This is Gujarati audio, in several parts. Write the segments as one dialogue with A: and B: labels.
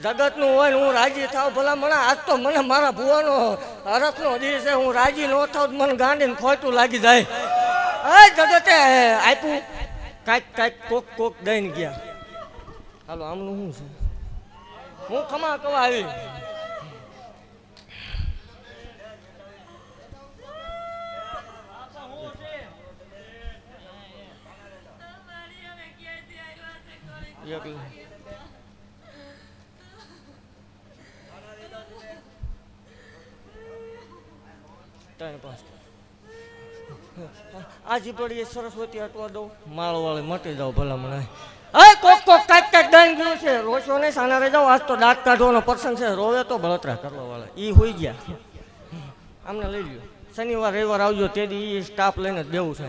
A: જગતનું હોય ને હું રાજી થાવ ભલા મને આજ તો મને મારા ભુવાનો હરખનો દિવસે હું રાજી ન થાવ મને ગાંડીને ખોટું લાગી જાય. એ જગતે આપ્યું કાંઈક કોક કોક દઈને ગયા. હાલો આમનું શું છે? હું ખમા કવા આવી. આજી પડી સરસ્વતી હટવા દઉં માળ વાળે મટી જાવ ભલા મને. કોક કોક કાંઈક દઈને ગયું છે. રોશો ને સાના રે જાવ. આજ તો દાંત કાઢવાનો પ્રસંગ છે. રોવે તો બળતરા કરવા વાળા ઈ હોઈ ગયા. આમને લઈ લ્યો. શનિવાર રવિવાર આવજો તે દી સ્ટાફ લઈને જ દેવું છે.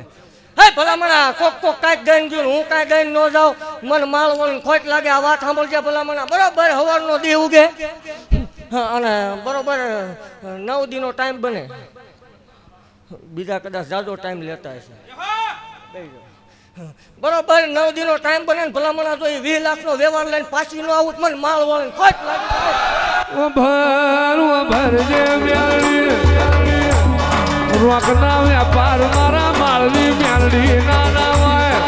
A: હે ભલા મને કોક કોક કાંઈક દઈને ગયું હું કાંઈ દઈને ન જાઉં મને માળ વાળીને ખોટ લાગે. આ વાત સાંભળજે ભલા મને. બરોબર સવારનો દી ઉગે અને બરોબર 9 દીનો ટાઈમ બને. બીજા કદાચ જાજો ટાઈમ લેતા હશે. બરોબર 9 દીનો ટાઈમ બને ને ભલામણા તો 20 લાખનો વ્યવહાર લઈને પાછી ન આવું મને માળ વાળીને ખોટ લાગે.
B: રોકના વ્યાપાર મારા માળની મ્યાલડી નાના હોય.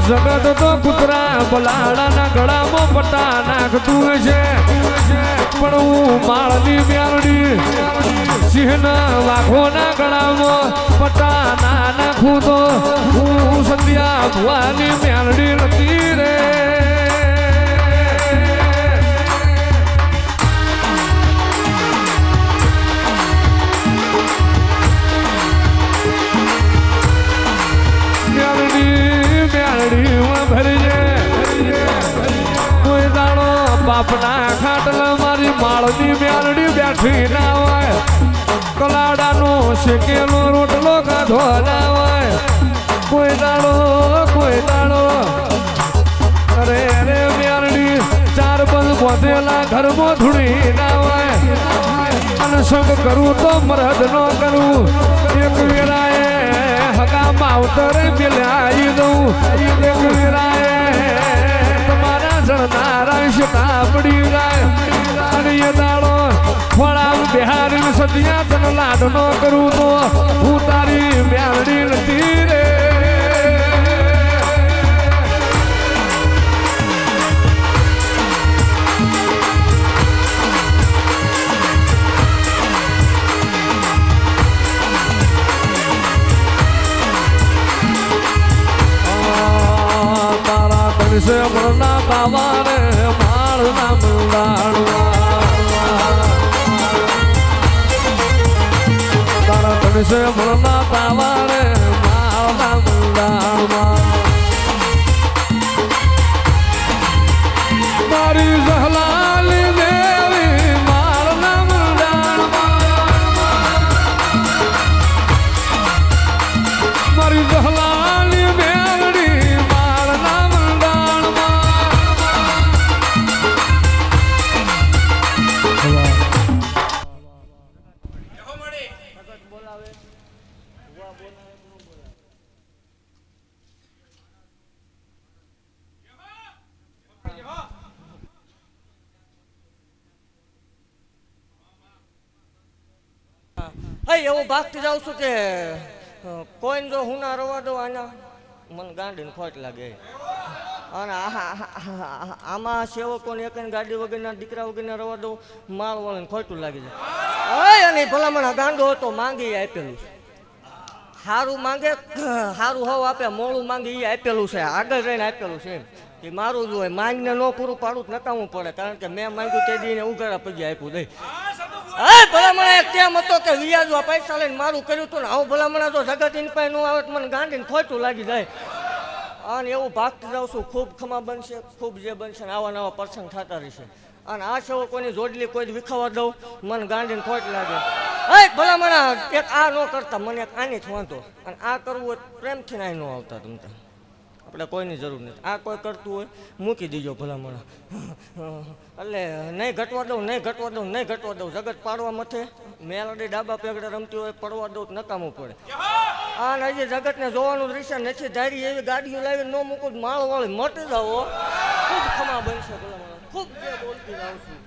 B: જગત તો કૂતરા બલાડાના ગળામાં પટા નાખતું છે પણ હું માળની મ્યાલડી સિંહના વાઘોના ગળામાં પટા ના નાખું તો હું સંધ્યા ભુવાની મ્યાલડી નથી રે. કોઈ દાડો બાપના ખાટલા મારી માળની મ્યાલડી બેઠી ના હોય. કલાડાનો શેકેલો રોટલો ખાધો ના હોય. કોઈ દાડો અરે અરે મ્યાલડી 4 બંધ બોધેલા ઘરમાં ધૂળી ના હોય. અને સંગ કરું તો મરદ નો કરું. એક વેળાએ હગા માવતરે મિલાઈ દઉં. એક વેળાએ તમારા જણનારા શકા પડી જાય. અને એ દાડો ફળાવ બિહારી સદિયા તને લાડ નો કરું તો હું તારી મ્યાલડી નથી રે. से मरना बाबारे मारना मुलाड़वा तारा तन से मरना बाबारे मारना मुलाड़वा मारी जहलाली देवी मारना मुलाड़वा मारी जहलाली मेरी मारना
A: એવું ભાગતી જાઉં છું કે કોઈને જો હું ના રવા દઉં આના મને ગાંડીને ખોટ લાગે. અને આમાં સેવકોને એક ગાડી વગરના દીકરા વગરના રવા દઉં માળ વાળીને ખોટું લાગી જાય. અને ભલામણ ગાંડો હતો માંગી આપેલું છે. સારું માંગે સારું હવ આપે મોડું માંગે એ આપેલું છે. આગળ રહીને આપેલું છે એમ કે મારું જ હોય. માંગને ન પૂરું પાડવું જ નકામવું પડે. કારણ કે મેં માંગ્યું તે દીને ઉઘાડા પગે આપ્યું દઈ. ભલામણા એક તેમ હતો કે વ્યાજવા પૈસા લઈને મારું કર્યું હતું ને આવું ભલામણા જો જગત ઇન પાસે ન આવે મને ગાંડીને ખોટું લાગી જાય. અને એવું ભાગતી જાઉં છું. ખૂબ ખમા બનશે ખૂબ જે બનશે ને આવા નવા પ્રસંગ થતા રહેશે. અને આ સેવો કોઈની જોડલી કોઈ વિખાવા દઉં મને ગાંડીને ખોટ લાગે. ભલામણા એક આ ન કરતા મને એક આની જ વાંધો. અને આ કરવું હોય પ્રેમથી ના ન આવતા તમતા. આપણે કોઈની જરૂર નથી. આ કોઈ કરતું હોય મૂકી દીજો ભલામણા. એટલે નહીં ઘટવા દઉં જગત પાડવા મથે મેલડી ડાબા પેગડે રમતી હોય પડવા દઉં નકામું પડે. અને હજી જગતને જોવાનું દૃશ્ય નથી ધારી એવી ગાડીઓ લાવી ન મૂકું માળ વાળી મટી જાવ ખૂબ ખમા બનશે ભલામણા. ખૂબ જે બોલતી રહું છું.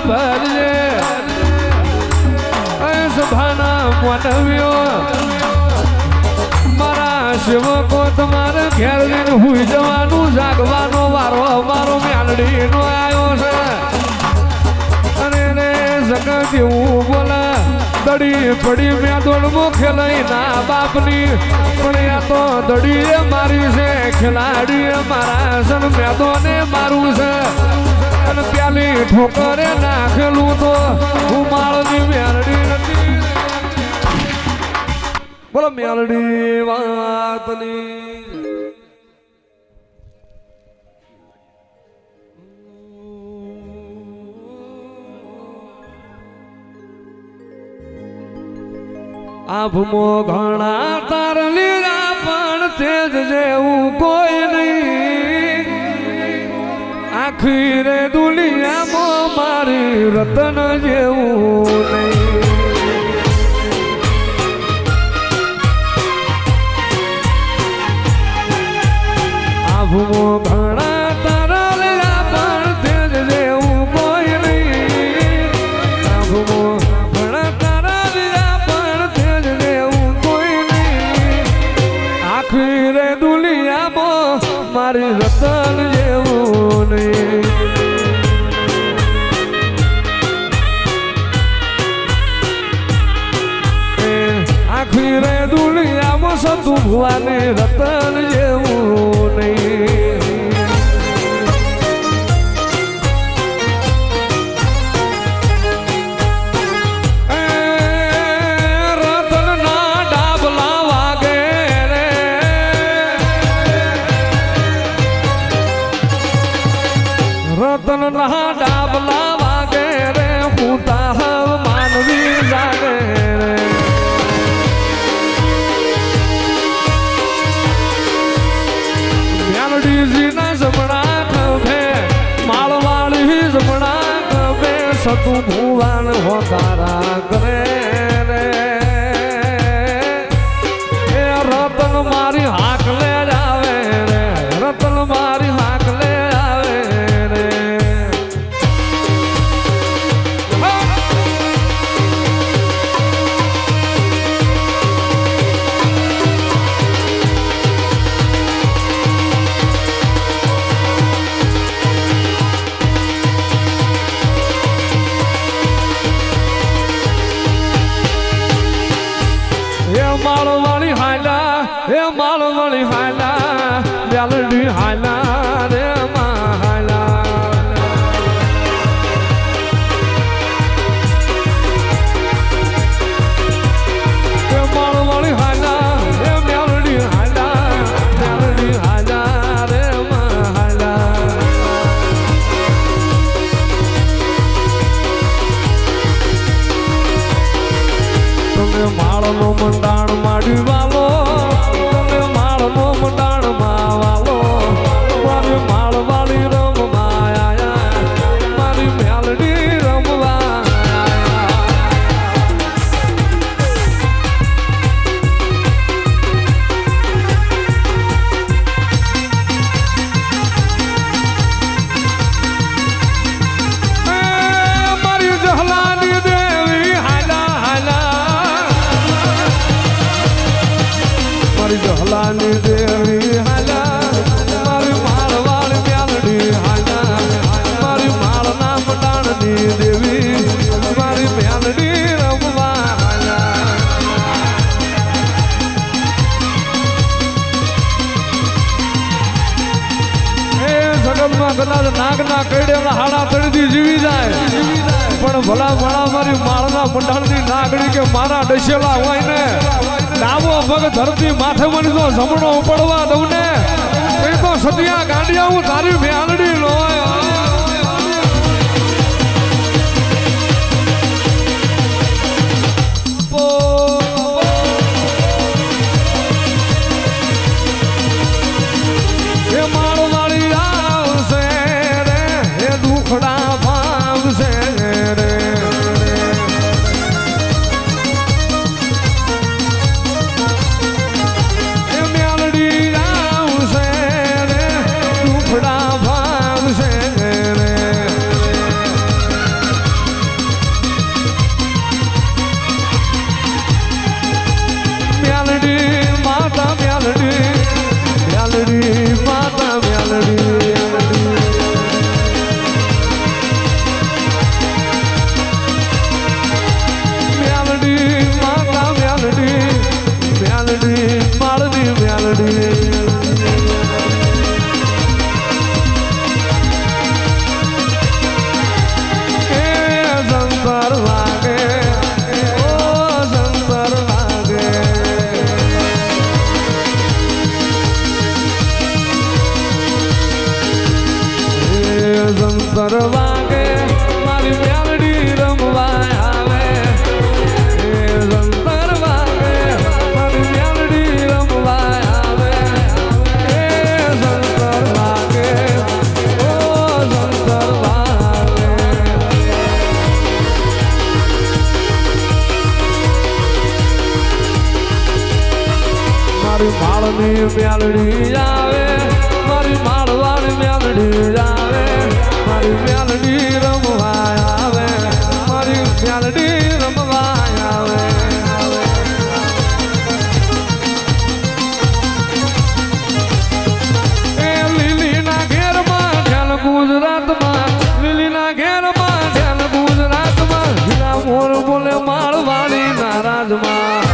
B: ભરજે સભાના મોટવ્યો મારા સેવકો તમારે ઘેર જઈને હુઈ જવાનું જાગવાનો વારો અમારો મ્યાલડીનો આવ્યો છે અને રે જગત એવું બોલા દડી પડી મેદોડમાં ખેલાઈ ના બાપની પણ આ તો દડીએ મારી છે ખેલાડીએ મારા સન મેદોને મારું છે અને પ્યાલી ઠોકરે નાખેલું તો ઉમાળની મ્યાલડી નથી. બોલો મ્યાલડી વાતની આભમો ઘણા તાર લીરા પણ તેજ જેવું કોઈ નહીં આખી રે દુનિયામાં મારી રતન જેવું નહીં. આભમો ઘણા તારા લીરા પણ તેજ જેવું કોઈ નહીં આભમો ઘણા તારા લીરા પણ તેજ જેવું કોઈ નહીં આખી રે દુનિયામાં મારી રતન જેવું નહીં. આખી રે દુનિયામાં સતું ભુવાની રતન જેવું નહીં. રતનના ડાબલા વાગે રે રતનના ડાબલા વાગે રે પૂતા હવ માનવી જાગે રે મ્યાલડીજીના જમણા ખભે માળવાળી જમણા ખભે સતું ભુવાન હોકારા કરે રે એ રતન મારી હાક લે આવે રે રતન મારી હાક લે આવે રે. માળવાળી હાલા એ માળવાળી હાલા મ્યાલડી હાલા રે માં હાલા એ માળવાળી હાલા એ મ્યાલડી હાલા રે માં હાલા. તમે માળનો મંડાણ માડી વાલો તમે માળનો મંડાણ માં વાલો મારી માળવાળી રમવા આયા મારી મ્યાલડી રમવા આયા મારી જહલાની દેવી હાલા હાલા મારી જહલાની દેવી હાલા મારી માળવાળી મ્યાલડી હાલા મારી માળના મંડાણની દેવી મારી મ્યાલડી રમવા હાલા. એ જગતમાં કદાચ નાગના કઈડેલા હાડા તળીથી જીવી જાય પણ ભલા ભલા મારી માળના મંડાણની નાગડી કે મારા ડસેલા હોય ને ડાબો પગ ધરતી માથે મને તો જમણો પડવા દઉં ને એ તો સતિયા ગાંડિયા હું તારી મ્યાલડી નો એ માળવાળી આવશે રે એ દુખડા ભાવશે રે એ મ્યાલડી આવશે રે દુખડા ભાવશે સંતર વાગે મારી મેલડી રમવા આવે એ સંતર વાગે મારી મેલડી રમવા આવે એ સંતર વાગે ઓ સંતર વાગે મારી માળની મેલડી આવે મારી માળવાળી મેલડી આવે મારી મેલડી રમવા આવે મારી મેલડી રમવા આવે એ લીલીના ઘેરમાં ધ્યાન ગુજરાતમાં લીલીના ઘેરમાં ધ્યાન ગુજરાતમાં હીરા મોર બોલે માળવાળી ના રાજમાં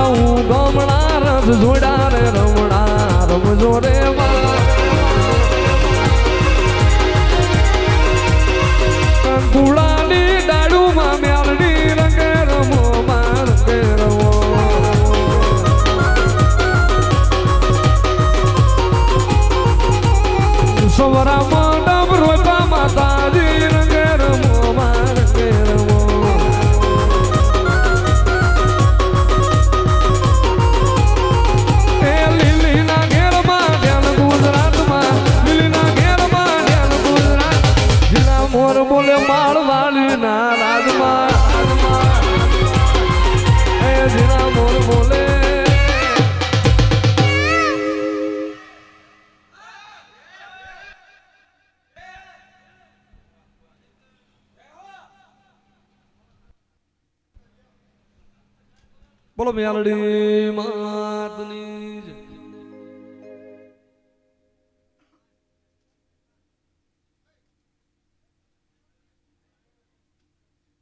B: હું ગમણા રસ જોડા રે રમણા રમજો રે કંકુડાની ડાળુમાં મેલડી રંગે રમો માં રંગે રમો સવરામાં ડબ રોપા માતાજી રંગે રમો માં રંગે રમો મોર બોલે માળવાળી ના રાજમાં એ જીના મોર બોલે બોલો મેલડી માતની